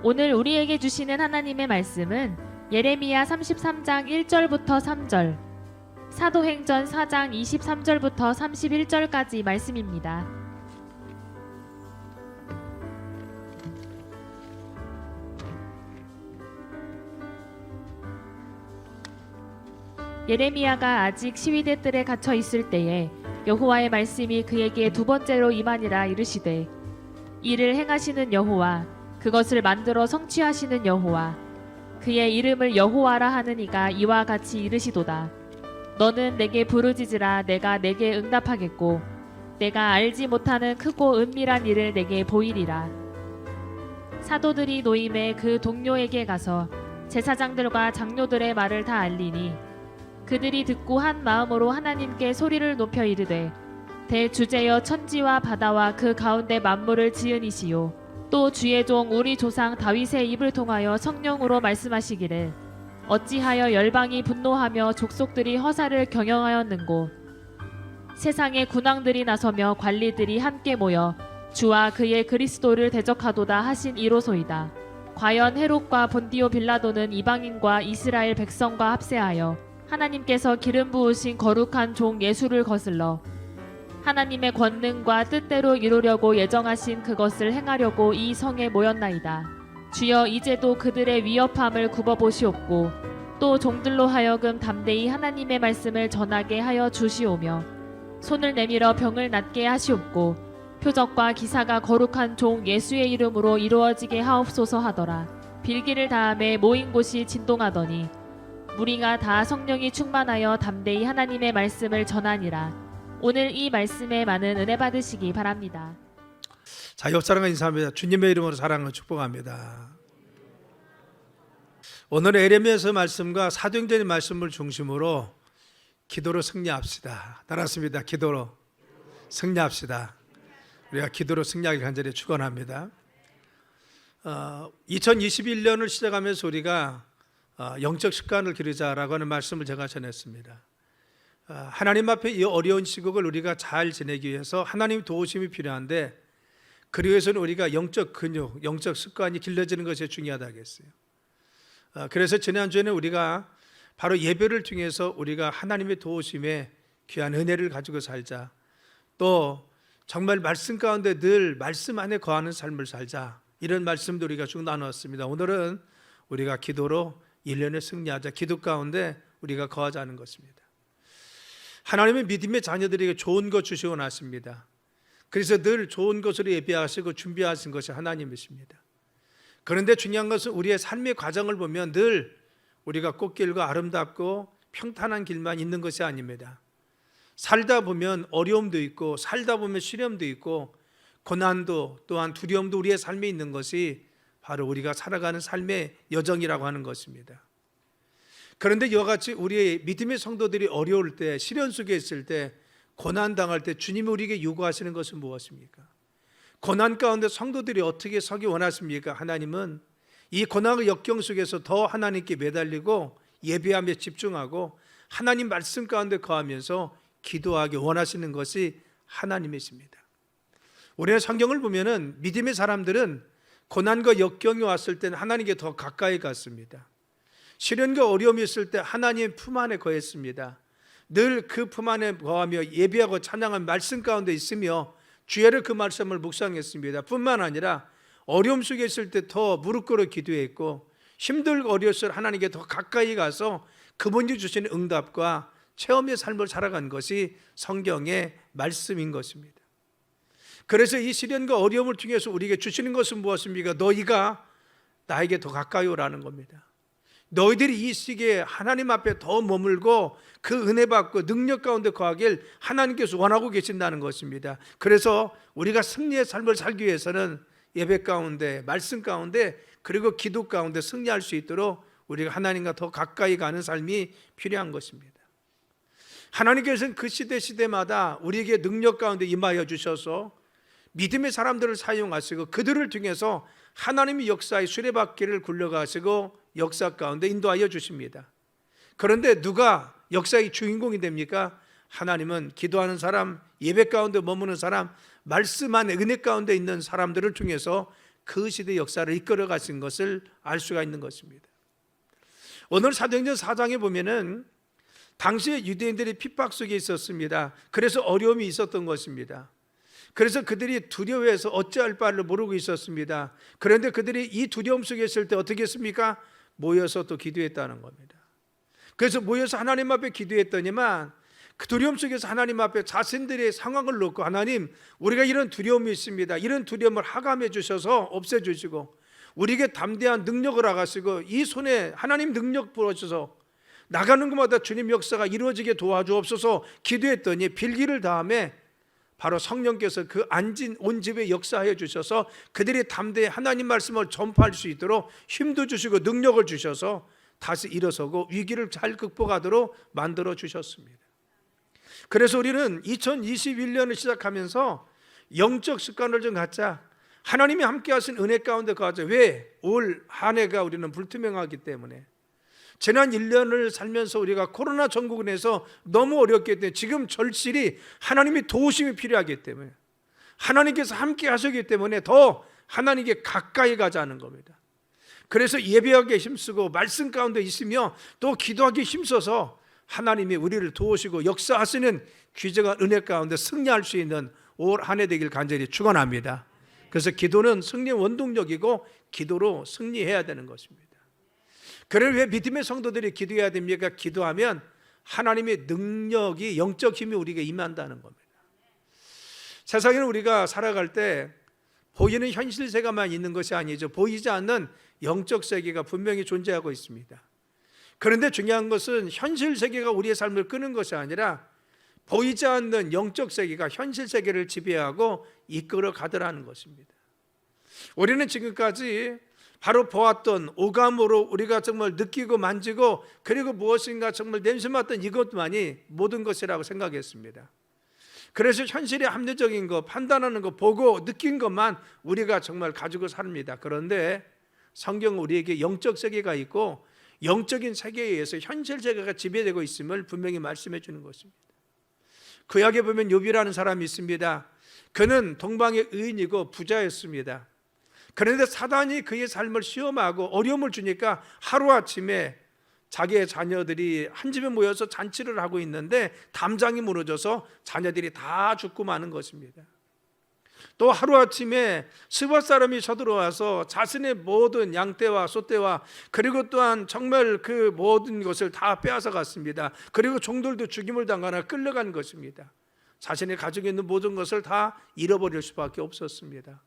오늘 우리에게 주시는 하나님의 말씀은 예레미야 33장 1절부터 3절, 사도행전 4장 23절부터 31절까지 말씀입니다. 예레미야가 아직 시위대 뜰에 갇혀 있을 때에 여호와의 말씀이 그에게 두 번째로 임하니라. 이르시되, 이를 행하시는 여호와, 그것을 만들어 성취하시는 여호와, 그의 이름을 여호와라 하는 이가 이와 같이 이르시도다. 너는 내게 부르짖으라. 내가 내게 응답하겠고, 내가 알지 못하는 크고 은밀한 일을 내게 보이리라. 사도들이 노임에 그 동료에게 가서 제사장들과 장로들의 말을 다 알리니, 그들이 듣고 한 마음으로 하나님께 소리를 높여 이르되, 대주제여 천지와 바다와 그 가운데 만물을 지은 이시요, 또 주의 종 우리 조상 다윗의 입을 통하여 성령으로 말씀하시기를, 어찌하여 열방이 분노하며 족속들이 허사를 경영하였는고, 세상의 군왕들이 나서며 관리들이 함께 모여 주와 그의 그리스도를 대적하도다 하신 이로소이다. 과연 헤롯과 본디오 빌라도는 이방인과 이스라엘 백성과 합세하여 하나님께서 기름 부으신 거룩한 종 예수를 거슬러 하나님의 권능과 뜻대로 이루려고 예정하신 그것을 행하려고 이 성에 모였나이다. 주여, 이제도 그들의 위협함을 굽어보시옵고, 또 종들로 하여금 담대히 하나님의 말씀을 전하게 하여 주시오며, 손을 내밀어 병을 낫게 하시옵고, 표적과 기사가 거룩한 종 예수의 이름으로 이루어지게 하옵소서 하더라. 빌기를 다함에 모인 곳이 진동하더니 무리가 다 성령이 충만하여 담대히 하나님의 말씀을 전하니라. 오늘 이 말씀에 많은 은혜 받으시기 바랍니다. 자, 옆 사람과 인사합니다. 주님의 이름으로 사랑을 축복합니다. 오늘 예레미야서 말씀과 사도행전의 말씀을 중심으로 기도로 승리합시다. 따랐습니다. 기도로 승리합시다. 우리가 기도로 승리하길 간절히 축원합니다. 2021년을 시작하면서 우리가 영적 습관을 기르자라고 하는 말씀을 제가 전했습니다. 하나님 앞에 이 어려운 시국을 우리가 잘 지내기 위해서 하나님 도우심이 필요한데, 그러기 위해서는 우리가 영적 근육, 영적 습관이 길러지는 것이 중요하다겠어요. 그래서 지난주에는 우리가 바로 예배를 통해서 우리가 하나님의 도우심에 귀한 은혜를 가지고 살자, 또 정말 말씀 가운데 늘 말씀 안에 거하는 삶을 살자, 이런 말씀도 우리가 쭉 나누었습니다. 오늘은 우리가 기도로 1년에 승리하자, 기도 가운데 우리가 거하자는 것입니다. 하나님의 믿음의 자녀들에게 좋은 것 주시고 나십니다. 그래서 늘 좋은 것으로 예배하시고 준비하신 것이 하나님이십니다. 그런데 중요한 것은 우리의 삶의 과정을 보면 늘 우리가 꽃길과 아름답고 평탄한 길만 있는 것이 아닙니다. 살다 보면 어려움도 있고, 살다 보면 시련도 있고, 고난도 또한 두려움도 우리의 삶에 있는 것이 바로 우리가 살아가는 삶의 여정이라고 하는 것입니다. 그런데 이와 같이 우리의 믿음의 성도들이 어려울 때, 시련 속에 있을 때, 고난당할 때 주님이 우리에게 요구하시는 것은 무엇입니까? 고난 가운데 성도들이 어떻게 서기 원하십니까? 하나님은 이 고난의 역경 속에서 더 하나님께 매달리고 예배하며 집중하고 하나님 말씀 가운데 거하면서 기도하기 원하시는 것이 하나님이십니다. 우리의 성경을 보면은 믿음의 사람들은 고난과 역경이 왔을 때는 하나님께 더 가까이 갔습니다. 시련과 어려움이 있을 때 하나님의 품 안에 거했습니다. 늘 그 품 안에 거하며 예배하고 찬양한 말씀 가운데 있으며 주야를 그 말씀을 묵상했습니다. 뿐만 아니라 어려움 속에 있을 때 더 무릎 꿇어 기도했고, 힘들고 어려웠을 때 하나님께 더 가까이 가서 그분이 주시는 응답과 체험의 삶을 살아간 것이 성경의 말씀인 것입니다. 그래서 이 시련과 어려움을 통해서 우리에게 주시는 것은 무엇입니까? 너희가 나에게 더 가까이 오라는 겁니다. 너희들이 이 시기에 하나님 앞에 더 머물고 그 은혜 받고 능력 가운데 거하길 하나님께서 원하고 계신다는 것입니다. 그래서 우리가 승리의 삶을 살기 위해서는 예배 가운데, 말씀 가운데, 그리고 기도 가운데 승리할 수 있도록 우리가 하나님과 더 가까이 가는 삶이 필요한 것입니다. 하나님께서는 그 시대마다 우리에게 능력 가운데 임하여 주셔서 믿음의 사람들을 사용하시고 그들을 통해서 하나님의 역사의 수레바퀴를 굴려가시고 역사 가운데 인도하여 주십니다. 그런데 누가 역사의 주인공이 됩니까? 하나님은 기도하는 사람, 예배 가운데 머무는 사람, 말씀 안에 은혜 가운데 있는 사람들을 통해서 그 시대의 역사를 이끌어 가신 것을 알 수가 있는 것입니다. 오늘 사도행전 4장에 보면은 당시에 유대인들이 핍박 속에 있었습니다. 그래서 어려움이 있었던 것입니다. 그래서 그들이 두려워해서 어찌할 바를 모르고 있었습니다. 그런데 그들이 이 두려움 속에 있을 때 어떻게 했습니까? 모여서 또 기도했다는 겁니다. 그래서 모여서 하나님 앞에 기도했더니만 그 두려움 속에서 하나님 앞에 자신들의 상황을 놓고, 하나님, 우리가 이런 두려움이 있습니다. 이런 두려움을 하감해 주셔서 없애주시고 우리에게 담대한 능력을 하시고 이 손에 하나님 능력 부어주셔서 나가는 것마다 주님 역사가 이루어지게 도와주옵소서 기도했더니 빌기를 다음에 바로 성령께서 그 앉은 온 집에 역사하여 주셔서 그들이 담대히 하나님 말씀을 전파할 수 있도록 힘도 주시고 능력을 주셔서 다시 일어서고 위기를 잘 극복하도록 만들어 주셨습니다. 그래서 우리는 2021년을 시작하면서 영적 습관을 좀 갖자. 하나님이 함께 하신 은혜 가운데 가자. 왜? 올 한 해가 우리는 불투명하기 때문에. 지난 1년을 살면서 우리가 코로나 전국에서 너무 어렵기 때문에 지금 절실히 하나님의 도우심이 필요하기 때문에, 하나님께서 함께 하셨기 때문에 더 하나님께 가까이 가자는 겁니다. 그래서 예배하기에 힘쓰고 말씀 가운데 있으며 또 기도하기에 힘써서 하나님이 우리를 도우시고 역사하시는 귀중한 은혜 가운데 승리할 수 있는 올 한 해 되길 간절히 축원합니다. 그래서 기도는 승리의 원동력이고 기도로 승리해야 되는 것입니다. 그래서 왜 믿음의 성도들이 기도해야 됩니까? 기도하면 하나님의 능력이, 영적 힘이 우리에게 임한다는 겁니다. 세상에는 우리가 살아갈 때 보이는 현실 세계만 있는 것이 아니죠. 보이지 않는 영적 세계가 분명히 존재하고 있습니다. 그런데 중요한 것은 현실 세계가 우리의 삶을 끄는 것이 아니라 보이지 않는 영적 세계가 현실 세계를 지배하고 이끌어 가더라는 것입니다. 우리는 지금까지 바로 보았던 오감으로 우리가 정말 느끼고 만지고 그리고 무엇인가 정말 냄새 맡던 이것만이 모든 것이라고 생각했습니다. 그래서 현실의 합리적인 것, 판단하는 것, 보고 느낀 것만 우리가 정말 가지고 삽니다. 그런데 성경은 우리에게 영적 세계가 있고 영적인 세계에 의해서 현실 세계가 지배되고 있음을 분명히 말씀해 주는 것입니다. 구약에 보면 욥이라는 사람이 있습니다. 그는 동방의 의인이고 부자였습니다. 그런데 사단이 그의 삶을 시험하고 어려움을 주니까 하루아침에 자기의 자녀들이 한 집에 모여서 잔치를 하고 있는데 담장이 무너져서 자녀들이 다 죽고 마는 것입니다. 또 하루아침에 스밧 사람이 쳐들어와서 자신의 모든 양떼와 소떼와 그리고 또한 정말 그 모든 것을 다 빼앗아 갔습니다. 그리고 종들도 죽임을 당하나 끌려간 것입니다. 자신이 가지고 있는 모든 것을 다 잃어버릴 수밖에 없었습니다.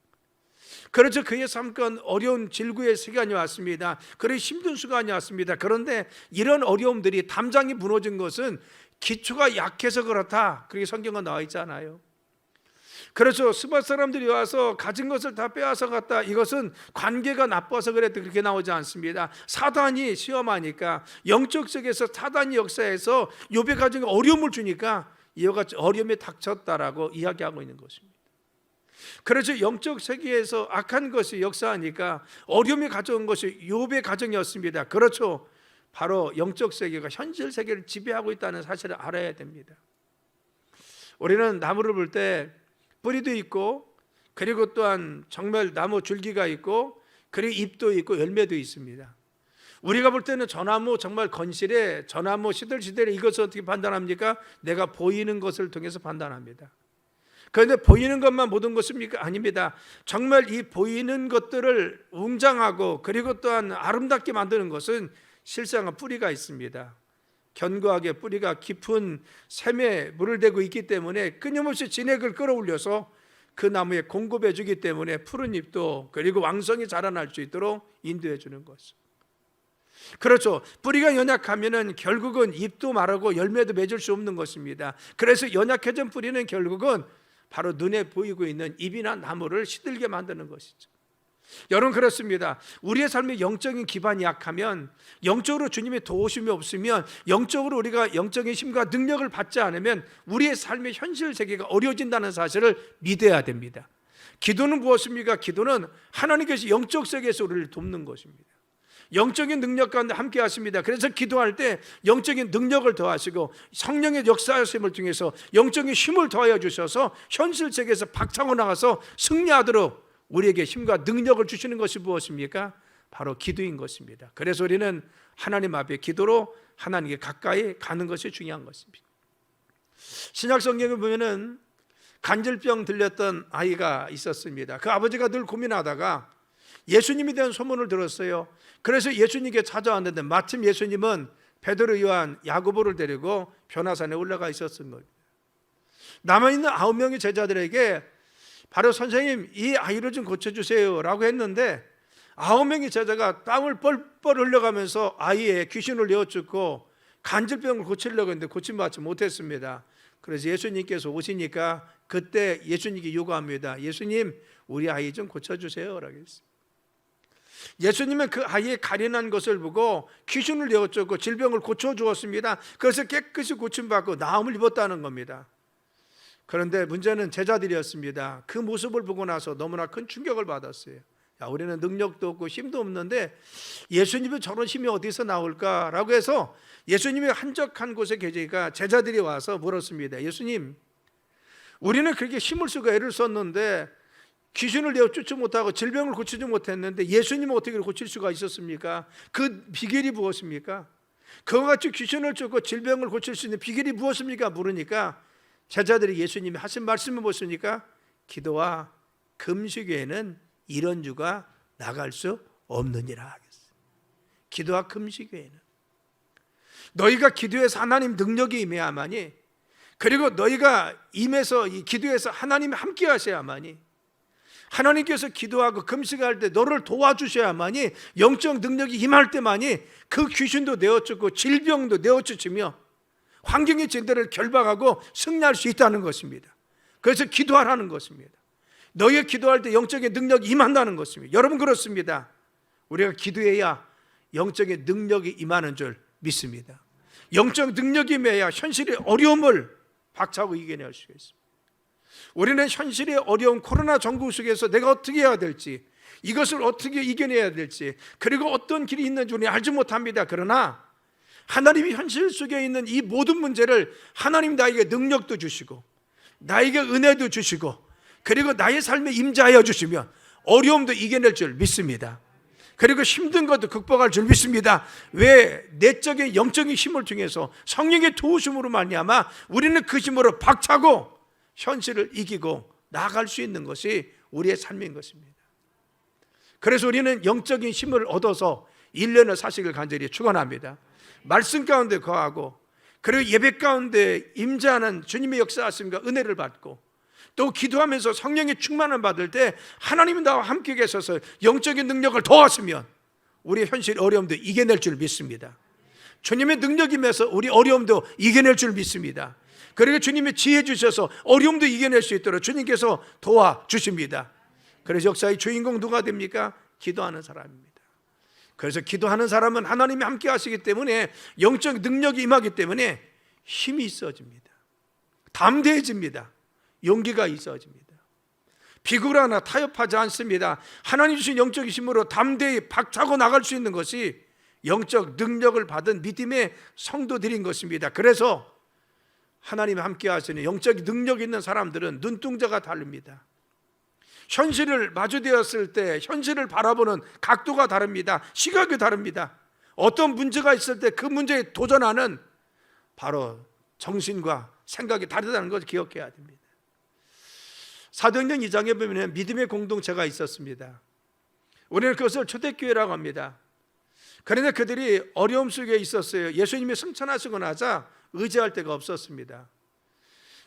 그렇죠. 그의 삶은 어려운 질구의 시간이 왔습니다. 그리고 힘든 시간이 왔습니다. 그런데 이런 어려움들이 담장이 무너진 것은 기초가 약해서 그렇다. 그렇게 성경은 나와 있잖아요. 그렇죠. 스밧 사람들이 와서 가진 것을 다 빼앗아 갔다. 이것은 관계가 나빠서 그랬다. 그렇게 나오지 않습니다. 사단이 시험하니까 영적 세계에서 사단이 역사에서 욥의 가정에 어려움을 주니까 이와 같이 어려움이 닥쳤다라고 이야기하고 있는 것입니다. 그래서 영적 세계에서 악한 것이 역사하니까 어려움이 가져온 것이 욥의 가정이었습니다. 그렇죠. 바로 영적 세계가 현실 세계를 지배하고 있다는 사실을 알아야 됩니다. 우리는 나무를 볼 때 뿌리도 있고 그리고 또한 정말 나무 줄기가 있고 그리고 잎도 있고 열매도 있습니다. 우리가 볼 때는 저 나무 정말 건실해, 저 나무 시들시들해. 이것을 어떻게 판단합니까? 내가 보이는 것을 통해서 판단합니다. 그런데 보이는 것만 모든 것입니까? 아닙니다. 정말 이 보이는 것들을 웅장하고 그리고 또한 아름답게 만드는 것은 실상은 뿌리가 있습니다. 견고하게 뿌리가 깊은 샘에 물을 대고 있기 때문에 끊임없이 진액을 끌어올려서 그 나무에 공급해 주기 때문에 푸른 잎도 그리고 왕성히 자라날 수 있도록 인도해 주는 것입니다. 그렇죠. 뿌리가 연약하면은 결국은 잎도 마르고 열매도 맺을 수 없는 것입니다. 그래서 연약해진 뿌리는 결국은 바로 눈에 보이고 있는 잎이나 나무를 시들게 만드는 것이죠. 여러분, 그렇습니다. 우리의 삶의 영적인 기반이 약하면, 영적으로 주님의 도우심이 없으면, 영적으로 우리가 영적인 힘과 능력을 받지 않으면 우리의 삶의 현실 세계가 어려워진다는 사실을 믿어야 됩니다. 기도는 무엇입니까? 기도는 하나님께서 영적 세계에서 우리를 돕는 것입니다. 영적인 능력 가운데 함께 하십니다. 그래서 기도할 때 영적인 능력을 더하시고 성령의 역사하심을 통해서 영적인 힘을 더하여 주셔서 현실 세계에서 박차고 나가서 승리하도록 우리에게 힘과 능력을 주시는 것이 무엇입니까? 바로 기도인 것입니다. 그래서 우리는 하나님 앞에 기도로 하나님께 가까이 가는 것이 중요한 것입니다. 신약 성경에 보면은 간질병 들렸던 아이가 있었습니다. 그 아버지가 늘 고민하다가 예수님에 대한 소문을 들었어요. 그래서 예수님께 찾아왔는데 마침 예수님은 베드로, 요한, 야고보를 데리고 변화산에 올라가 있었던 거예요. 남아있는 9명의 제자들에게 바로 선생님 이 아이를 좀 고쳐주세요 라고 했는데 9명의 제자가 땀을 뻘뻘 흘려가면서 아이의 귀신을 내어쫓고 간질병을 고치려고 했는데 고침받지 못했습니다. 그래서 예수님께서 오시니까 그때 예수님께 요구합니다. 예수님 우리 아이 좀 고쳐주세요 라고 했습니다. 예수님은 그 아이의 가련한 것을 보고 귀신을 내어쫓고 질병을 고쳐주었습니다. 그래서 깨끗이 고침받고 나음을 입었다는 겁니다. 그런데 문제는 제자들이었습니다. 그 모습을 보고 나서 너무나 큰 충격을 받았어요. 야, 우리는 능력도 없고 힘도 없는데 예수님이 저런 힘이 어디서 나올까라고 해서 예수님이 한적한 곳에 계시니까 제자들이 와서 물었습니다. 예수님, 우리는 그렇게 힘을 쓰고 애를 썼는데 귀신을 내어쫓지 못하고 질병을 고치지 못했는데 예수님은 어떻게 고칠 수가 있었습니까? 그 비결이 무엇입니까? 그와 같이 귀신을 쫓고 질병을 고칠 수 있는 비결이 무엇입니까? 물으니까 제자들이 예수님이 하신 말씀을 보시니까 기도와 금식 외에는 이런 유가 나갈 수 없느니라 하겠어요. 기도와 금식 외에는 너희가 기도해서 하나님 능력이 임해야만이, 그리고 너희가 임해서 이 기도해서 하나님이 함께 하셔야만이, 하나님께서 기도하고 금식할 때 너를 도와주셔야만이 영적 능력이 임할 때만이 그 귀신도 내어쫓고 질병도 내어쫓으며 환경의 진대를 결박하고 승리할 수 있다는 것입니다. 그래서 기도하라는 것입니다. 너희가 기도할 때 영적인 능력이 임한다는 것입니다. 여러분 그렇습니다. 우리가 기도해야 영적인 능력이 임하는 줄 믿습니다. 영적 능력이 임해야 현실의 어려움을 박차고 이겨낼 수 있습니다. 우리는 현실의 어려운 코로나 전국 속에서 내가 어떻게 해야 될지, 이것을 어떻게 이겨내야 될지, 그리고 어떤 길이 있는지 우리는 알지 못합니다. 그러나 하나님이 현실 속에 있는 이 모든 문제를 하나님 나에게 능력도 주시고 나에게 은혜도 주시고 그리고 나의 삶에 임재하여 주시면 어려움도 이겨낼 줄 믿습니다. 그리고 힘든 것도 극복할 줄 믿습니다. 왜? 내적인 영적인 힘을 통해서 성령의 도우심으로 말미암아 우리는 그 힘으로 박차고 현실을 이기고 나아갈 수 있는 것이 우리의 삶인 것입니다. 그래서 우리는 영적인 힘을 얻어서 1년을 사시길 간절히 축원합니다. 말씀 가운데 거하고 그리고 예배 가운데 임재하는 주님의 역사하심과 은혜를 받고 또 기도하면서 성령의 충만을 받을 때 하나님이 나와 함께 계셔서 영적인 능력을 더하시면 우리의 현실 어려움도 이겨낼 줄 믿습니다. 주님의 능력이 임해서 우리 어려움도 이겨낼 줄 믿습니다. 그리고 주님이 지혜 주셔서 어려움도 이겨낼 수 있도록 주님께서 도와주십니다. 그래서 역사의 주인공 누가 됩니까? 기도하는 사람입니다. 그래서 기도하는 사람은 하나님이 함께 하시기 때문에 영적 능력이 임하기 때문에 힘이 있어집니다. 담대해집니다. 용기가 있어집니다. 비굴하나 타협하지 않습니다. 하나님 주신 영적 힘으로 담대히 박차고 나갈 수 있는 것이 영적 능력을 받은 믿음의 성도들인 것입니다. 그래서 하나님이 함께 하시는 영적 능력 있는 사람들은 눈동자가 다릅니다. 현실을 마주되었을 때 현실을 바라보는 각도가 다릅니다. 시각이 다릅니다. 어떤 문제가 있을 때 그 문제에 도전하는 바로 정신과 생각이 다르다는 것을 기억해야 됩니다. 사도행전 2장에 보면 믿음의 공동체가 있었습니다. 우리는 그것을 초대교회라고 합니다. 그런데 그들이 어려움 속에 있었어요. 예수님이 승천하시고 나자 의지할 데가 없었습니다.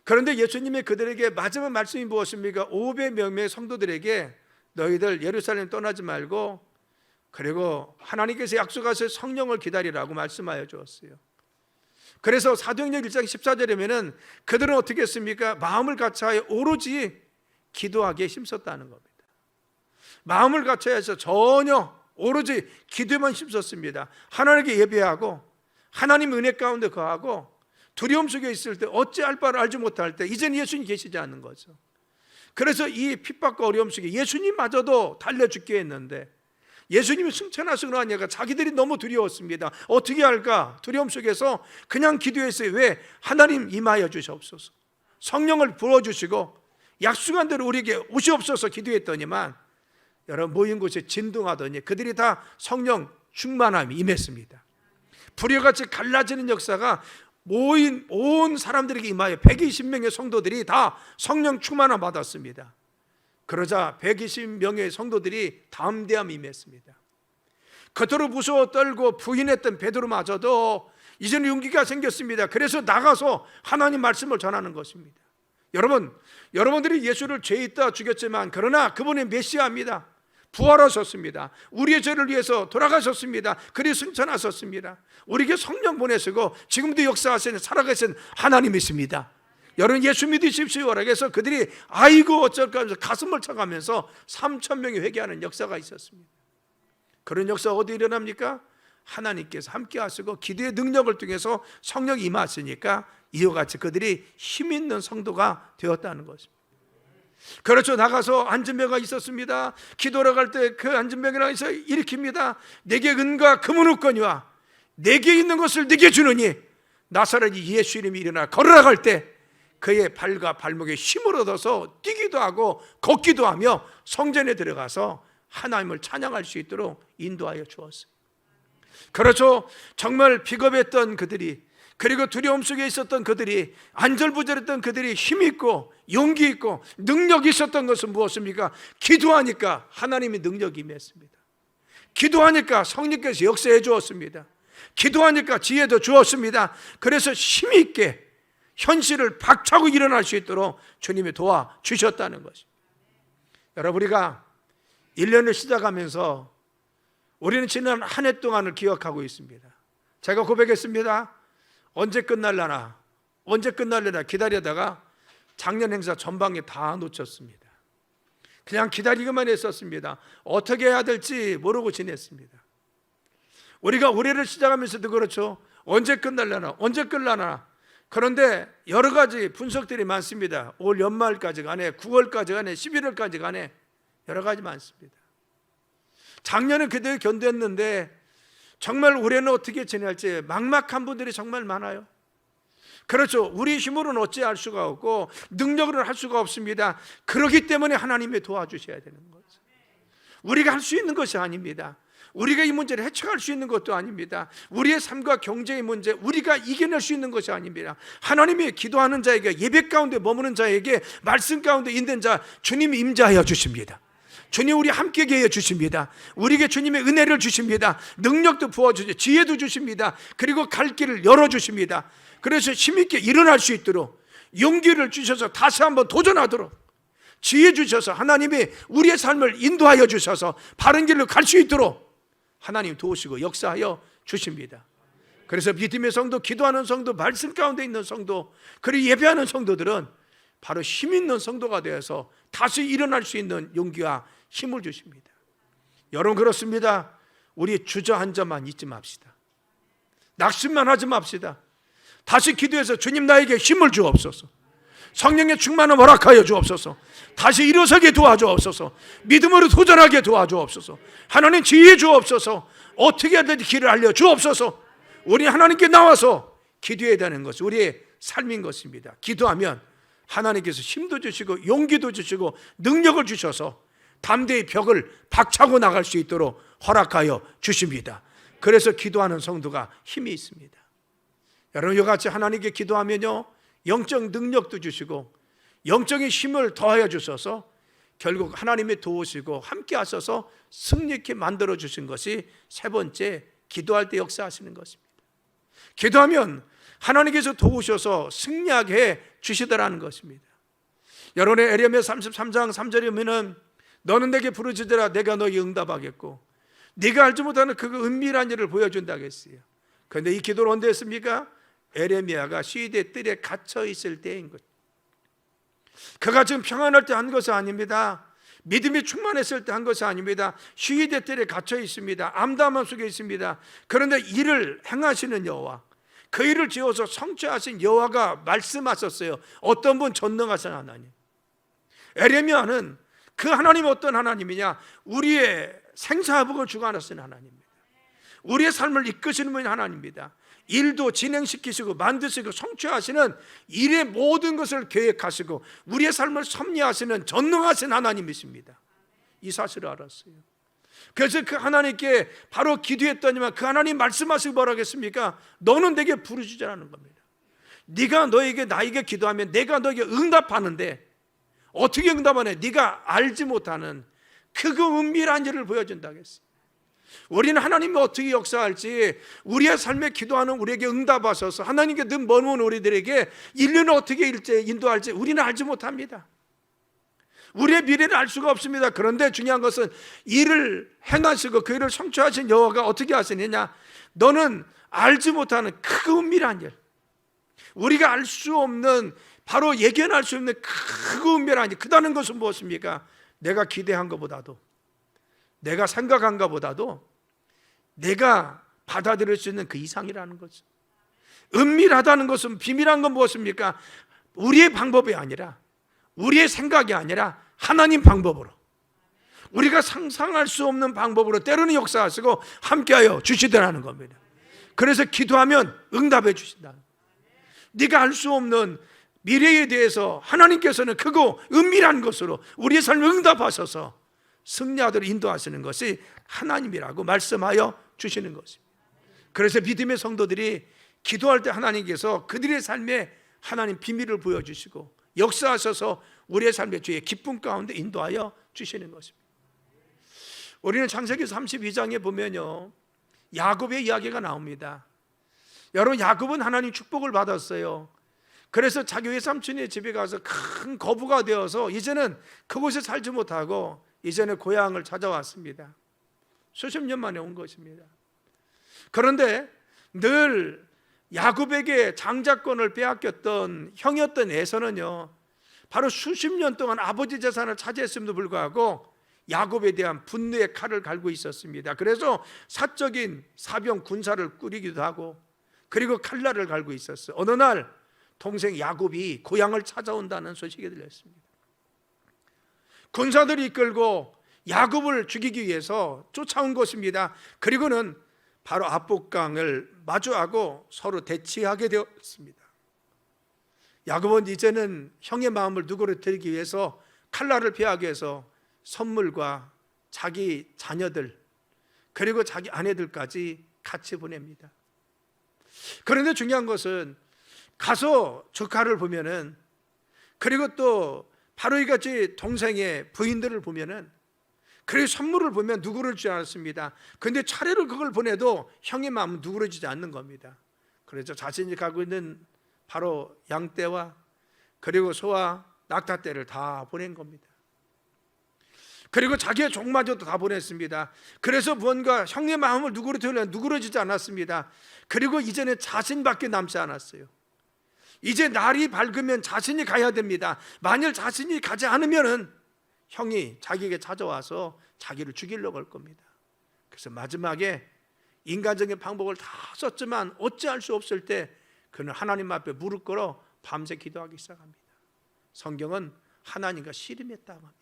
그런데 예수님이 그들에게 마지막 말씀이 무엇입니까? 500명의 성도들에게 너희들 예루살렘 떠나지 말고 그리고 하나님께서 약속하실 성령을 기다리라고 말씀하여 주었어요. 그래서 사도행전 1장 14절에는 그들은 어떻게 했습니까? 마음을 같이하여 오로지 기도하기에 힘썼다는 겁니다. 마음을 같이 해서 전혀 오로지 기도에만 힘썼습니다. 하나님께 예배하고 하나님 은혜 가운데 거하고 두려움 속에 있을 때 어찌할 바를 알지 못할 때 이제는 예수님 계시지 않는 거죠. 그래서 이 핍박과 어려움 속에 예수님마저도 달려 죽게 했는데 예수님이 승천하시고 나니까 자기들이 너무 두려웠습니다. 어떻게 할까? 두려움 속에서 그냥 기도했어요. 왜? 하나님 임하여 주시옵소서. 성령을 부어주시고 약속한 대로 우리에게 오시옵소서 기도했더니만 여러분 모인 곳에 진동하더니 그들이 다 성령 충만함이 임했습니다. 불효같이 갈라지는 역사가 모인 온 사람들에게 임하여 120명의 성도들이 다 성령 충만함 받았습니다. 그러자 120명의 성도들이 담대함이 임했습니다. 그토록 무서워 떨고 부인했던 베드로마저도 이제는 용기가 생겼습니다. 그래서 나가서 하나님 말씀을 전하는 것입니다. 여러분들이 예수를 죄 있다 죽였지만 그러나 그분은 메시아입니다. 부활하셨습니다. 우리의 죄를 위해서 돌아가셨습니다. 그리고 승천하셨습니다. 우리에게 성령 보내시고 지금도 역사하시는 살아계신 하나님이십니다. 여러분 예수 믿으십시오. 그래서 그들이 아이고 어쩔까 하면서 가슴을 쳐가면서 3,000명이 회개하는 역사가 있었습니다. 그런 역사가 어디 일어납니까? 하나님께서 함께 하시고 기도의 능력을 통해서 성령이 임하시니까 이와 같이 그들이 힘 있는 성도가 되었다는 것입니다. 그렇죠. 나가서 안전병가 있었습니다. 기도하러 갈 때 그 안전병이라 해서 일으킵니다. 내게 은과 금은 없거니와 내게 있는 것을 내게 주느니 나사렛이 예수 이름이 일어나 걸어나갈 때 그의 발과 발목에 힘을 얻어서 뛰기도 하고 걷기도 하며 성전에 들어가서 하나님을 찬양할 수 있도록 인도하여 주었어요. 그렇죠. 정말 비겁했던 그들이, 그리고 두려움 속에 있었던 그들이, 안절부절했던 그들이 힘 있고 용기 있고 능력이 있었던 것은 무엇입니까? 기도하니까 하나님의 능력이 임했습니다. 기도하니까 성령께서 역사해 주었습니다. 기도하니까 지혜도 주었습니다. 그래서 힘 있게 현실을 박차고 일어날 수 있도록 주님이 도와주셨다는 것입니다. 여러분, 우리가 1년을 시작하면서 우리는 지난 한 해 동안을 기억하고 있습니다. 제가 고백했습니다. 언제 끝날려나 기다리다가 작년 행사 전방에 다 놓쳤습니다. 그냥 기다리기만 했었습니다. 어떻게 해야 될지 모르고 지냈습니다. 우리가 올해를 시작하면서도 그렇죠. 언제 끝날려나. 그런데 여러 가지 분석들이 많습니다. 올 연말까지 가네, 9월까지 가네, 11월까지 가네, 여러 가지 많습니다. 작년은 그대로 견뎠는데 정말 올해는 어떻게 지낼지 막막한 분들이 정말 많아요. 그렇죠. 우리 힘으로는 어찌할 수가 없고 능력으로는 할 수가 없습니다. 그렇기 때문에 하나님이 도와주셔야 되는 거죠. 우리가 할 수 있는 것이 아닙니다. 우리가 이 문제를 해결할 수 있는 것도 아닙니다. 우리의 삶과 경제의 문제, 우리가 이겨낼 수 있는 것이 아닙니다. 하나님이 기도하는 자에게, 예배 가운데 머무는 자에게, 말씀 가운데 있는 자, 주님이 임재하여 주십니다. 주님 우리 함께 계해 주십니다. 우리에게 주님의 은혜를 주십니다. 능력도 부어주시고 지혜도 주십니다. 그리고 갈 길을 열어주십니다. 그래서 힘있게 일어날 수 있도록 용기를 주셔서 다시 한번 도전하도록 지혜 주셔서 하나님이 우리의 삶을 인도하여 주셔서 바른 길로 갈 수 있도록 하나님 도우시고 역사하여 주십니다. 그래서 믿음의 성도, 기도하는 성도, 말씀 가운데 있는 성도, 그리고 예배하는 성도들은 바로 힘 있는 성도가 되어서 다시 일어날 수 있는 용기와 힘을 주십니다. 여러분, 그렇습니다. 우리 주저앉아만 있지 맙시다. 낙심만 하지 맙시다. 다시 기도해서 주님 나에게 힘을 주옵소서. 성령의 충만함 허락하여 주옵소서. 다시 일어서게 도와주옵소서. 믿음으로 도전하게 도와주옵소서. 하나님 지혜 주옵소서. 어떻게 해야 될지 길을 알려주옵소서. 우리 하나님께 나와서 기도해야 되는 것이 우리의 삶인 것입니다. 기도하면 하나님께서 힘도 주시고 용기도 주시고 능력을 주셔서 담대히 벽을 박차고 나갈 수 있도록 허락하여 주십니다. 그래서 기도하는 성도가 힘이 있습니다. 여러분, 이와 같이 하나님께 기도하면요, 영적 능력도 주시고 영적인 힘을 더하여 주셔서 결국 하나님이 도우시고 함께 하셔서 승리케 만들어 주신 것이 세 번째, 기도할 때 역사하시는 것입니다. 기도하면 하나님께서 도우셔서 승리하게 해 주시더라는 것입니다. 여러분의 에레미야 33장 3절에 보면은 너는 내게 부르짖으라 내가 너에게 응답하겠고 네가 알지 못하는 그 은밀한 일을 보여준다고 했어요. 그런데 이 기도를 언제 했습니까? 에레미야가 시대 뜰에 갇혀 있을 때인 것. 그가 지금 평안할 때 한 것이 아닙니다. 믿음이 충만했을 때 한 것이 아닙니다. 시대 뜰에 갇혀 있습니다. 암담함 속에 있습니다. 그런데 이를 행하시는 여호와, 그 일을 지어서 성취하신 여호와가 말씀하셨어요. 어떤 분? 전능하신 하나님. 에레미야는 그 하나님이 어떤 하나님이냐? 우리의 생사복을 주관하시는 하나님입니다. 우리의 삶을 이끄시는 분이 하나님입니다. 일도 진행시키시고 만드시고 성취하시는 일의 모든 것을 계획하시고 우리의 삶을 섭리하시는 전능하신 하나님이십니다. 이 사실을 알았어요. 그래서 그 하나님께 바로 기도했더니만 그 하나님 말씀하시고 뭐라 하겠습니까? 너는 내게 부르짖지 않는 겁니다. 네가 나에게 기도하면 내가 너에게 응답하는데 어떻게 응답하냐? 네가 알지 못하는 그 은밀한 일을 보여준다고 했어요. 우리는 하나님이 어떻게 역사할지, 우리의 삶에 기도하는 우리에게 응답하셔서 하나님께 늘 머무는 우리들에게 인류는 어떻게 인도할지 우리는 알지 못합니다. 우리의 미래는 알 수가 없습니다. 그런데 중요한 것은 일을 행하시고 그 일을 성취하신 여호와가 어떻게 하시느냐? 너는 알지 못하는 그 은밀한 일, 우리가 알 수 없는, 바로 예견할 수 없는 그 은밀한 일, 그다는 것은 무엇입니까? 내가 기대한 것보다도, 내가 생각한 것보다도 내가 받아들일 수 있는 그 이상이라는 거죠. 은밀하다는 것은, 비밀한 건 무엇입니까? 우리의 방법이 아니라, 우리의 생각이 아니라 하나님 방법으로, 우리가 상상할 수 없는 방법으로 때로는 역사하시고 함께하여 주시더라는 겁니다. 그래서 기도하면 응답해 주신다. 네가 알 수 없는 미래에 대해서 하나님께서는 크고 은밀한 것으로 우리의 삶을 응답하셔서 승리하도록 인도하시는 것이 하나님이라고 말씀하여 주시는 것입니다. 그래서 믿음의 성도들이 기도할 때 하나님께서 그들의 삶에 하나님 비밀을 보여주시고 역사하셔서 우리의 삶의 주의 기쁨 가운데 인도하여 주시는 것입니다. 우리는 창세기 32장에 보면요, 야곱의 이야기가 나옵니다. 여러분, 야곱은 하나님 축복을 받았어요. 그래서 자기 외삼촌의 집에 가서 큰 거부가 되어서 이제는 그곳에 살지 못하고 이제는 고향을 찾아왔습니다. 수십 년 만에 온 것입니다. 그런데 늘 야곱에게 장자권을 빼앗겼던 형이었던 에서는요, 바로 수십 년 동안 아버지 재산을 차지했음에도 불구하고 야곱에 대한 분노의 칼을 갈고 있었습니다. 그래서 사적인 사병 군사를 꾸리기도 하고 그리고 칼날을 갈고 있었어요. 어느 날 동생 야곱이 고향을 찾아온다는 소식이 들렸습니다. 군사들이 이끌고 야곱을 죽이기 위해서 쫓아온 것입니다. 그리고는 바로 압복강을 마주하고 서로 대치하게 되었습니다. 야곱은 이제는 형의 마음을 누그러뜨리기 위해서 칼날을 피하기 위해서 선물과 자기 자녀들 그리고 자기 아내들까지 같이 보냅니다. 그런데 중요한 것은 가서 조카를 보면은, 그리고 또 바로 이같이 동생의 부인들을 보면은, 그리고 선물을 보면 누그러지지 않았습니다. 그런데 차례로 그걸 보내도 형의 마음은 누그러지지 않는 겁니다. 그래서 자신이 가고 있는 바로 양떼와 그리고 소와 낙타떼를 다 보낸 겁니다. 그리고 자기의 종마저도 다 보냈습니다. 그래서 무언가 형의 마음을 누그러지지 않았습니다. 그리고 이제는 자신밖에 남지 않았어요. 이제 날이 밝으면 자신이 가야 됩니다. 만일 자신이 가지 않으면은 형이 자기에게 찾아와서 자기를 죽이려고 할 겁니다. 그래서 마지막에 인간적인 방법을 다 썼지만 어찌할 수 없을 때 그는 하나님 앞에 무릎 꿇어 밤새 기도하기 시작합니다. 성경은 하나님과 씨름했다고 합니다.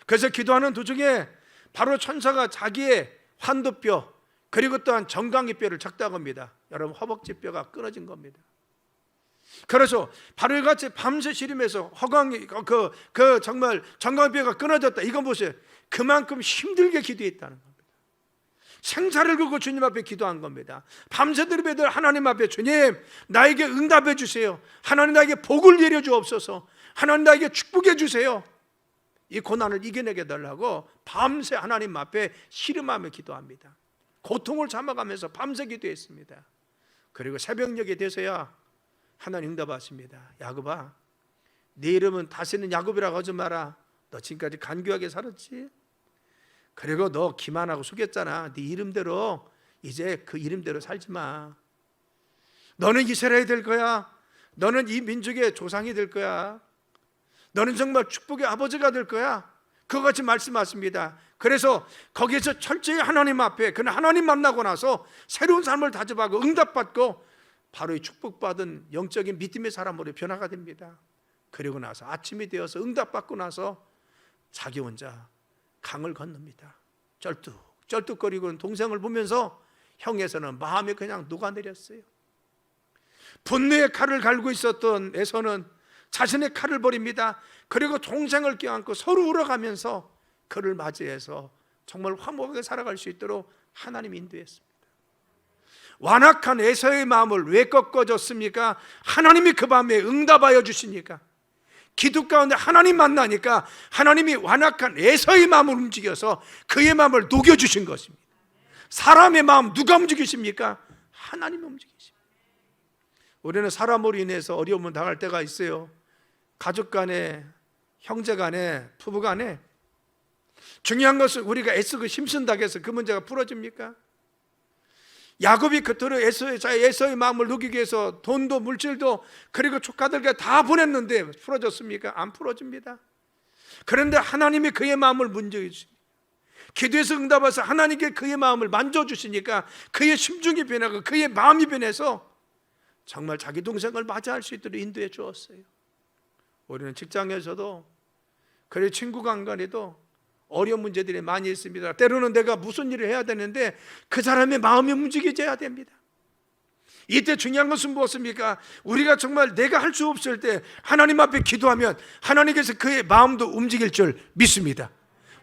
그래서 기도하는 도중에 바로 천사가 자기의 환도뼈 그리고 또한 정강이 뼈를 쳤다고 합니다. 여러분, 허벅지 뼈가 끊어진 겁니다. 그래서 바로 이같이 밤새 씨름해서 허강이 정말 정강뼈가 끊어졌다. 이건 보세요. 그만큼 힘들게 기도했다는 겁니다. 생사를 걸고 주님 앞에 기도한 겁니다. 밤새도록 하나님 앞에, 주님 나에게 응답해 주세요. 하나님 나에게 복을 내려 주옵소서. 하나님 나에게 축복해 주세요. 이 고난을 이겨내게 달라고 밤새 하나님 앞에 씨름하며 기도합니다. 고통을 참아가면서 밤새 기도했습니다. 그리고 새벽녘에 돼서야 하나님 응답하십니다. 야곱아, 네 이름은 다시는 야곱이라고 하지 마라. 너 지금까지 간교하게 살았지? 그리고 너 기만하고 속였잖아. 네 이름대로 이제 그 이름대로 살지 마. 너는 이스라엘이 될 거야. 너는 이 민족의 조상이 될 거야. 너는 정말 축복의 아버지가 될 거야. 그거 같이 말씀하십니다. 그래서 거기에서 철저히 하나님 앞에, 그는 하나님 만나고 나서 새로운 삶을 다짐하고 응답받고 바로 이 축복받은 영적인 믿음의 사람으로 변화가 됩니다. 그리고 나서 아침이 되어서 응답받고 나서 자기 혼자 강을 건넙니다. 쩔뚝거리고는 동생을 보면서 형에서는 마음이 그냥 녹아내렸어요. 분노의 칼을 갈고 있었던 에서는 자신의 칼을 버립니다. 그리고 동생을 껴안고 서로 울어가면서 그를 맞이해서 정말 화목하게 살아갈 수 있도록 하나님이 인도했습니다. 완악한 에서의 마음을 왜 꺾어줬습니까? 하나님이 그 밤에 응답하여 주시니까, 기도 가운데 하나님 만나니까 하나님이 완악한 에서의 마음을 움직여서 그의 마음을 녹여주신 것입니다. 사람의 마음 누가 움직이십니까? 하나님이 움직이십니다. 우리는 사람으로 인해서 어려움을 당할 때가 있어요. 가족 간에, 형제 간에, 부부 간에. 중요한 것은 우리가 애쓰고 힘쓴다고 해서 그 문제가 풀어집니까? 야곱이 그토록 에서의 마음을 녹이기 위해서 돈도 물질도 그리고 조카들과 다 보냈는데 풀어졌습니까? 안 풀어집니다. 그런데 하나님이 그의 마음을 문제주십니다. 기도에서 응답해서 하나님께 그의 마음을 만져주시니까 그의 심중이 변하고 그의 마음이 변해서 정말 자기 동생을 맞이할 수 있도록 인도해 주었어요. 우리는 직장에서도 그리고 친구 간간에도 어려운 문제들이 많이 있습니다. 때로는 내가 무슨 일을 해야 되는데 그 사람의 마음이 움직여져야 됩니다. 이때 중요한 것은 무엇입니까? 우리가 정말 내가 할 수 없을 때 하나님 앞에 기도하면 하나님께서 그의 마음도 움직일 줄 믿습니다.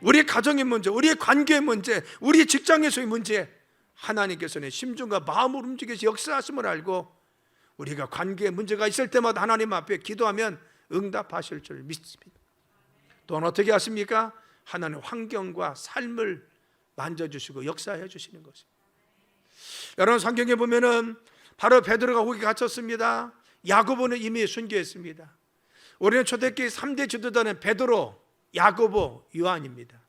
우리의 가정의 문제, 우리의 관계의 문제, 우리의 직장에서의 문제, 하나님께서는 심중과 마음을 움직여서 역사하심을 알고 우리가 관계에 문제가 있을 때마다 하나님 앞에 기도하면 응답하실 줄 믿습니다. 또한 어떻게 하십니까? 하나님 환경과 삶을 만져주시고 역사해 주시는 것입니다. 여러분, 성경에 보면은 바로 베드로가 거기 갇혔습니다. 야고보는 이미 순교했습니다. 우리는 초대교회 3대 지도자는 베드로, 야고보, 요한입니다.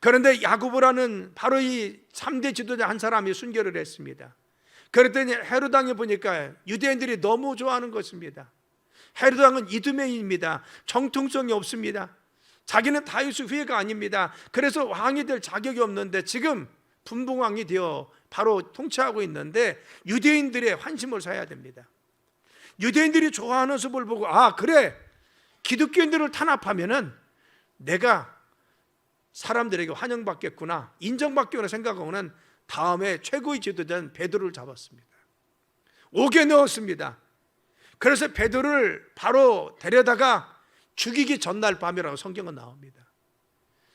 그런데 야고보라는 바로 이 3대 지도자 한 사람이 순교를 했습니다. 그랬더니 헤롯 왕이 보니까 유대인들이 너무 좋아하는 것입니다. 헤롯 왕은 이두메인입니다. 정통성이 없습니다. 자기는 다윗의 후예가 아닙니다. 그래서 왕이 될 자격이 없는데 지금 분봉왕이 되어 바로 통치하고 있는데 유대인들의 환심을 사야 됩니다. 유대인들이 좋아하는 모습을 보고, 아 그래, 기독교인들을 탄압하면은 내가 사람들에게 환영받겠구나, 인정받겠구나 생각하고는 다음에 최고의 지도자는 베드로를 잡았습니다. 옥에 넣었습니다. 그래서 베드로를 바로 데려다가 죽이기 전날 밤이라고 성경은 나옵니다.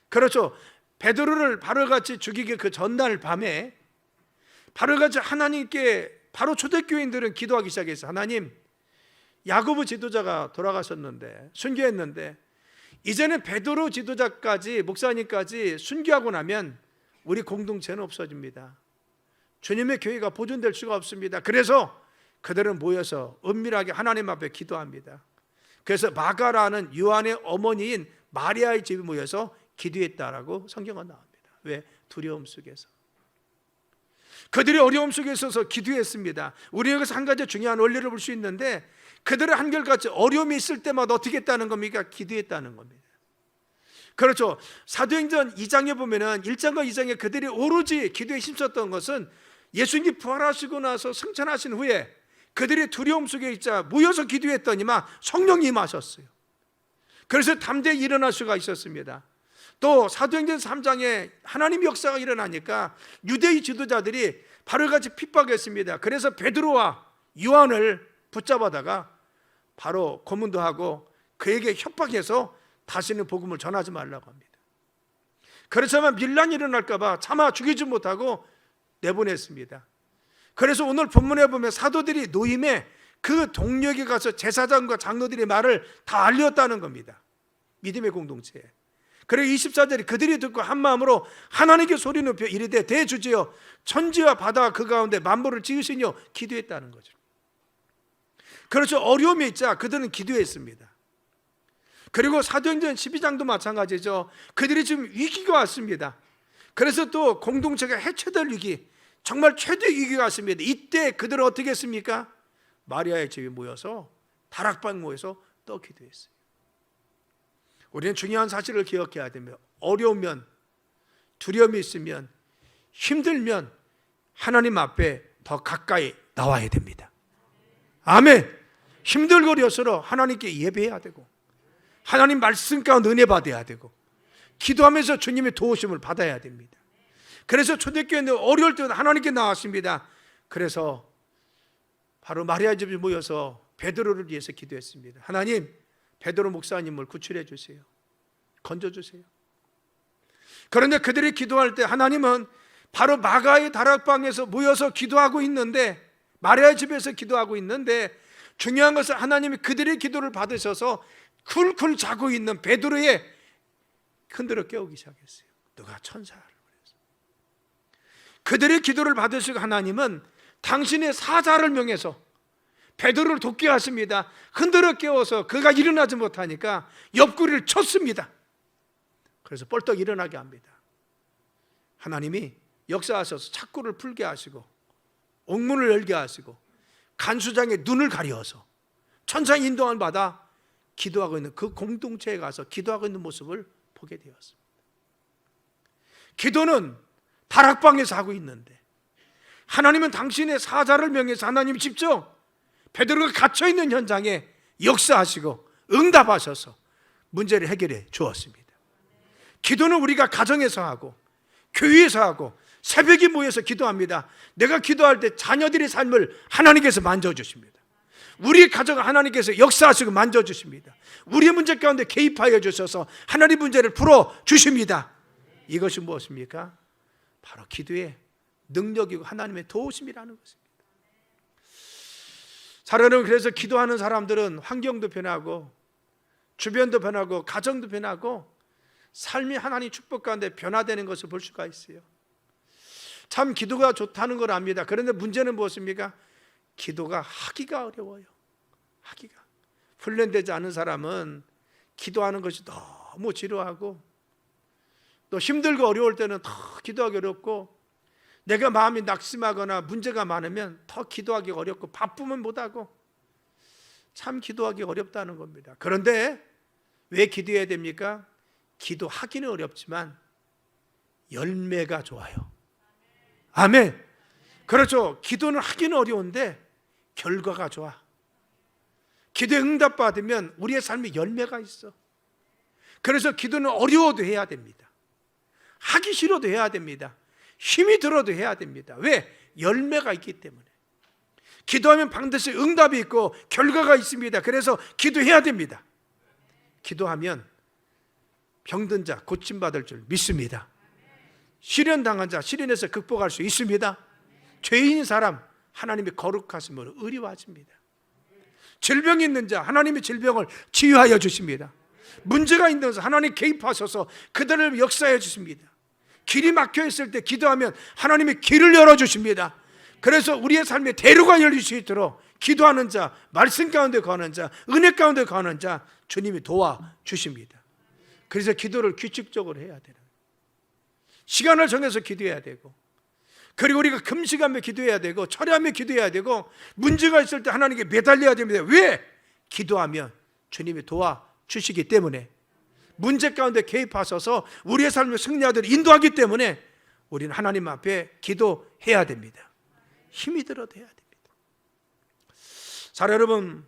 그렇죠. 베드로를 바로같이 죽이기 그 전날 밤에 바로같이 하나님께 바로 초대교인들은 기도하기 시작했어요. 하나님, 야고보 지도자가 돌아가셨는데, 순교했는데 이제는 베드로 지도자까지, 목사님까지 순교하고 나면 우리 공동체는 없어집니다. 주님의 교회가 보존될 수가 없습니다. 그래서 그들은 모여서 은밀하게 하나님 앞에 기도합니다. 그래서 마가라는 요한의 어머니인 마리아의 집에 모여서 기도했다라고 성경은 나옵니다. 왜? 두려움 속에서. 그들이 어려움 속에 있어서 기도했습니다. 우리 여기서 한 가지 중요한 원리를 볼 수 있는데, 그들은 한결같이 어려움이 있을 때마다 어떻게 했다는 겁니까? 기도했다는 겁니다. 그렇죠. 사도행전 2장에 보면은 1장과 2장에 그들이 오로지 기도에 힘썼던 것은 예수님이 부활하시고 나서 승천하신 후에 그들이 두려움 속에 있자 모여서 기도했더니만 성령이 임하셨어요. 그래서 담대히 일어날 수가 있었습니다. 또 사도행전 3장에 하나님 역사가 일어나니까 유대의 지도자들이 바로같이 핍박했습니다. 그래서 베드로와 요한을 붙잡아다가 바로 고문도 하고 그에게 협박해서 다시는 복음을 전하지 말라고 합니다. 그렇지만 밀란이 일어날까 봐 차마 죽이지 못하고 내보냈습니다. 그래서 오늘 본문에 보면 사도들이 노임에 그 동력에 가서 제사장과 장로들의 말을 다 알렸다는 겁니다. 믿음의 공동체에. 그리고 24절에 그들이 듣고 한 마음으로 하나님께 소리 높여 이르되 대주지여 천지와 바다와 그 가운데 만물을 지으시니여 기도했다는 거죠. 그렇죠. 어려움이 있자 그들은 기도했습니다. 그리고 사도행전 12장도 마찬가지죠. 그들이 지금 위기가 왔습니다. 그래서 또 공동체가 해체될 위기, 정말 최대 위기가 왔습니다. 이때 그들은 어떻게 했습니까? 마리아의 집에 모여서 다락방 모여서 또 기도했어요. 우리는 중요한 사실을 기억해야 됩니다. 어려우면, 두려움이 있으면, 힘들면 하나님 앞에 더 가까이 나와야 됩니다. 아멘. 힘들거려서로 하나님께 예배해야 되고 하나님 말씀 가운데 은혜 받아야 되고 기도하면서 주님의 도우심을 받아야 됩니다. 그래서 초대교회는 어려울 때는 하나님께 나왔습니다. 그래서 바로 마리아 집에 모여서 베드로를 위해서 기도했습니다. 하나님, 베드로 목사님을 구출해 주세요. 건져 주세요. 그런데 그들이 기도할 때 하나님은 바로 마가의 다락방에서 모여서 기도하고 있는데, 마리아의 집에서 기도하고 있는데, 중요한 것은 하나님이 그들의 기도를 받으셔서 쿨쿨 자고 있는 베드로의 흔들어 깨우기 시작했어요. 누가 천사를 보내서. 그들의 기도를 받으시고 하나님은 당신의 사자를 명해서 베드로를 돕게 하십니다. 흔들어 깨워서 그가 일어나지 못하니까 옆구리를 쳤습니다. 그래서 벌떡 일어나게 합니다. 하나님이 역사하셔서 착고를 풀게 하시고 옥문을 열게 하시고 간수장의 눈을 가려서 천사의 인도함을 받아 기도하고 있는 그 공동체에 가서 기도하고 있는 모습을 보게 되었습니다. 기도는 다락방에서 하고 있는데 하나님은 당신의 사자를 명해서 하나님 직접 베드로가 갇혀있는 현장에 역사하시고 응답하셔서 문제를 해결해 주었습니다. 기도는 우리가 가정에서 하고 교회에서 하고 새벽에 모여서 기도합니다. 내가 기도할 때 자녀들의 삶을 하나님께서 만져주십니다. 우리 가정을 하나님께서 역사하시고 만져주십니다. 우리의 문제 가운데 개입하여 주셔서 하나님 문제를 풀어주십니다. 이것이 무엇입니까? 바로 기도의 능력이고 하나님의 도우심이라는 것입니다. 사랑하는, 그래서 기도하는 사람들은 환경도 변하고 주변도 변하고 가정도 변하고 삶이 하나님 축복 가운데 변화되는 것을 볼 수가 있어요. 참 기도가 좋다는 걸 압니다. 그런데 문제는 무엇입니까? 기도가 하기가 어려워요. 하기가. 훈련되지 않은 사람은 기도하는 것이 너무 지루하고 또 힘들고 어려울 때는 더 기도하기 어렵고, 내가 마음이 낙심하거나 문제가 많으면 더 기도하기 어렵고 바쁘면 못하고, 참 기도하기 어렵다는 겁니다. 그런데 왜 기도해야 됩니까? 기도하기는 어렵지만 열매가 좋아요. 아멘. 그렇죠. 기도는 하기는 어려운데 결과가 좋아. 기도에 응답받으면 우리의 삶에 열매가 있어. 그래서 기도는 어려워도 해야 됩니다. 하기 싫어도 해야 됩니다. 힘이 들어도 해야 됩니다. 왜? 열매가 있기 때문에. 기도하면 반드시 응답이 있고 결과가 있습니다. 그래서 기도해야 됩니다. 기도하면 병든 자 고침받을 줄 믿습니다. 시련당한 자 시련에서 극복할 수 있습니다. 죄인인 사람 하나님의 거룩하심으로 의리화하십니다. 질병이 있는 자 하나님의 질병을 치유하여 주십니다. 문제가 있는 자 하나님 개입하셔서 그들을 역사해 주십니다. 길이 막혀 있을 때 기도하면 하나님이 길을 열어주십니다. 그래서 우리의 삶에 대로가 열릴 수 있도록 기도하는 자, 말씀 가운데 거하는 자, 은혜 가운데 거하는 자 주님이 도와주십니다. 그래서 기도를 규칙적으로 해야 되는, 시간을 정해서 기도해야 되고, 그리고 우리가 금식하며 기도해야 되고 철야하며 기도해야 되고, 문제가 있을 때 하나님께 매달려야 됩니다. 왜? 기도하면 주님이 도와주시기 때문에, 문제 가운데 개입하셔서 우리의 삶을 승리하도록 인도하기 때문에 우리는 하나님 앞에 기도해야 됩니다. 힘이 들어도 해야 됩니다. 자, 여러분,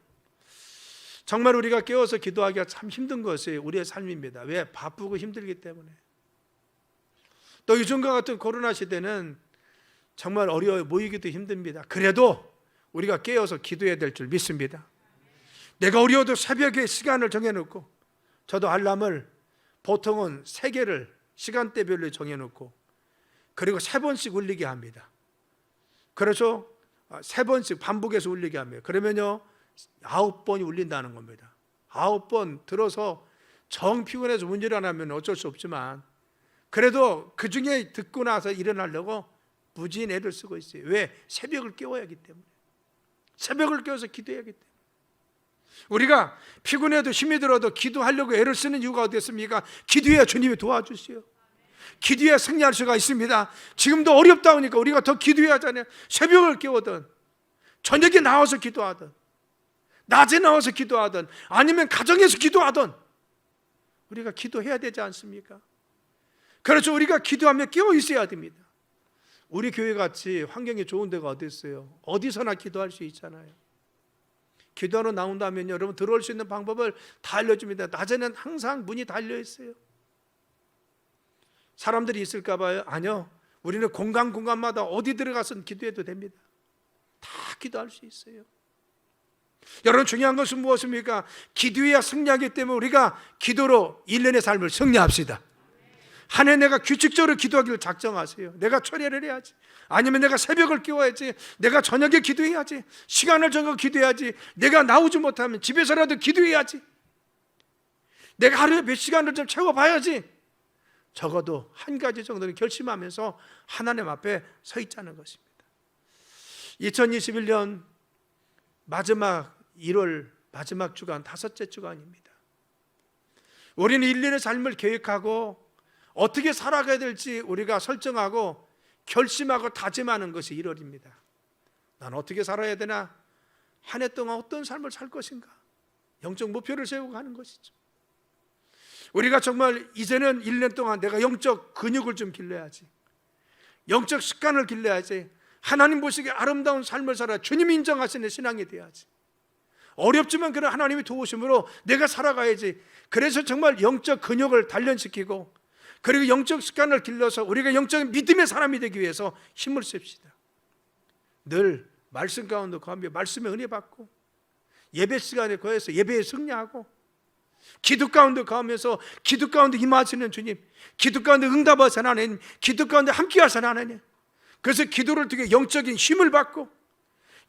정말 우리가 깨워서 기도하기가 참 힘든 것이 우리의 삶입니다. 왜? 바쁘고 힘들기 때문에. 또 요즘과 같은 코로나 시대는 정말 어려워요. 모이기도 힘듭니다. 그래도 우리가 깨어서 기도해야 될 줄 믿습니다. 내가 어려워도 새벽에 시간을 정해놓고, 저도 알람을 보통은 3개를 시간대별로 정해놓고 그리고 3번씩 울리게 합니다. 그렇죠? 3번씩 반복해서 울리게 합니다. 그러면요 9번이 울린다는 겁니다. 9번 들어서 정 피곤해서 문제를 안 하면 어쩔 수 없지만, 그래도 그 중에 듣고 나서 일어나려고 무지히 애를 쓰고 있어요. 왜? 새벽을 깨워야 하기 때문에. 새벽을 깨워서 기도해야 하기 때문에. 우리가 피곤해도 힘이 들어도 기도하려고 애를 쓰는 이유가 어디였습니까? 기도해야 주님이 도와주시오. 기도해야 승리할 수가 있습니다. 지금도 어렵다 보니까 우리가 더 기도해야 하잖아요. 새벽을 깨우든 저녁에 나와서 기도하든 낮에 나와서 기도하든 아니면 가정에서 기도하든 우리가 기도해야 되지 않습니까? 그래서 우리가 기도하며 깨어 있어야 됩니다. 우리 교회같이 환경이 좋은 데가 어디 있어요? 어디서나 기도할 수 있잖아요. 기도하러 나온다면 여러분 들어올 수 있는 방법을 다 알려줍니다. 낮에는 항상 문이 달려 있어요. 사람들이 있을까 봐요? 아니요. 우리는 공간마다 어디 들어가서 기도해도 됩니다. 다 기도할 수 있어요. 여러분, 중요한 것은 무엇입니까? 기도해야 승리하기 때문에 우리가 기도로 1년의 삶을 승리합시다. 한 해 내가 규칙적으로 기도하기를 작정하세요. 내가 철야를 해야지, 아니면 내가 새벽을 깨워야지, 내가 저녁에 기도해야지, 시간을 정해 기도해야지, 내가 나오지 못하면 집에서라도 기도해야지, 내가 하루에 몇 시간을 좀 채워봐야지. 적어도 한 가지 정도는 결심하면서 하나님 앞에 서 있자는 것입니다. 2021년 마지막 1월 마지막 주간, 5째 주간입니다. 우리는 1년의 삶을 계획하고 어떻게 살아가야 될지 우리가 설정하고 결심하고 다짐하는 것이 1월입니다. 난 어떻게 살아야 되나? 한 해 동안 어떤 삶을 살 것인가? 영적 목표를 세우고 가는 것이죠. 우리가 정말 이제는 1년 동안 내가 영적 근육을 좀 길러야지, 영적 습관을 길러야지, 하나님 보시기에 아름다운 삶을 살아 주님 인정하시는 신앙이 돼야지. 어렵지만 그런 하나님의 도우심으로 내가 살아가야지. 그래서 정말 영적 근육을 단련시키고, 그리고 영적 습관을 길러서 우리가 영적 믿음의 사람이 되기 위해서 힘을 씁시다. 늘 말씀 가운데 거하며 말씀의 은혜 받고, 예배 시간에 거해서 예배에 승리하고, 기도 가운데 거하면서 기도 가운데 임하시는 주님, 기도 가운데 응답하시는 하나님, 기도 가운데 함께 하시는 하나님. 그래서 기도를 통해 영적인 힘을 받고,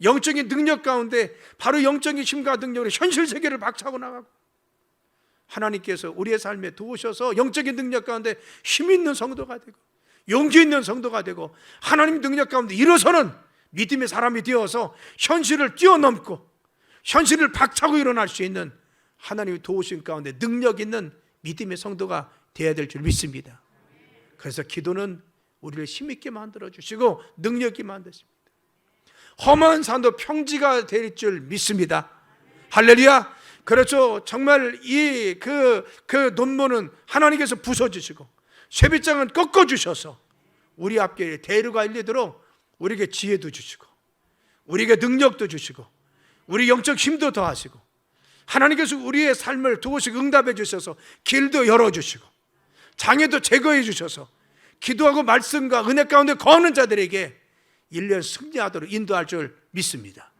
영적인 능력 가운데 바로 영적인 힘과 능력으로 현실 세계를 박차고 나가고, 하나님께서 우리의 삶에 도우셔서 영적인 능력 가운데 힘 있는 성도가 되고, 용기 있는 성도가 되고, 하나님 능력 가운데 일어서는 믿음의 사람이 되어서 현실을 뛰어넘고 현실을 박차고 일어날 수 있는 하나님의 도우심 가운데 능력 있는 믿음의 성도가 되어야 될 줄 믿습니다. 그래서 기도는 우리를 힘있게 만들어주시고 능력 있게 만드십니다. 험한 산도 평지가 될 줄 믿습니다. 할렐루야. 그렇죠. 정말 그 논문은 하나님께서 부숴주시고 쇠빗장은 꺾어주셔서 우리 앞에 대류가 일리도록 우리에게 지혜도 주시고, 우리에게 능력도 주시고, 우리 영적 힘도 더하시고, 하나님께서 우리의 삶을 도우시고 응답해 주셔서 길도 열어주시고 장애도 제거해 주셔서 기도하고 말씀과 은혜 가운데 거하는 자들에게 1년 승리하도록 인도할 줄 믿습니다.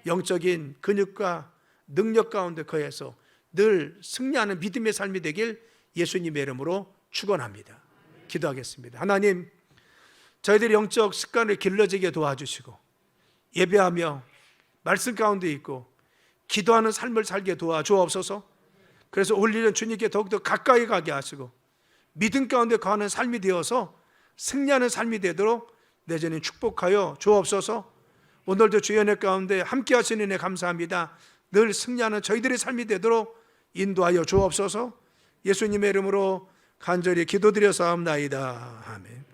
영적인 근육과 능력 가운데 거해서 늘 승리하는 믿음의 삶이 되길 예수님의 이름으로 축원합니다. 기도하겠습니다. 하나님, 저희들의 영적 습관을 길러지게 도와주시고 예배하며 말씀 가운데 있고 기도하는 삶을 살게 도와주옵소서. 그래서 올 1년 주님께 더욱더 가까이 가게 하시고 믿음 가운데 거하는 삶이 되어서 승리하는 삶이 되도록 내전에 축복하여 주옵소서. 오늘도 주의 은혜 가운데 함께 하시는 은혜 감사합니다. 늘 승리하는 저희들의 삶이 되도록 인도하여 주옵소서. 예수님의 이름으로 간절히 기도드려 사옵나이다. 아멘.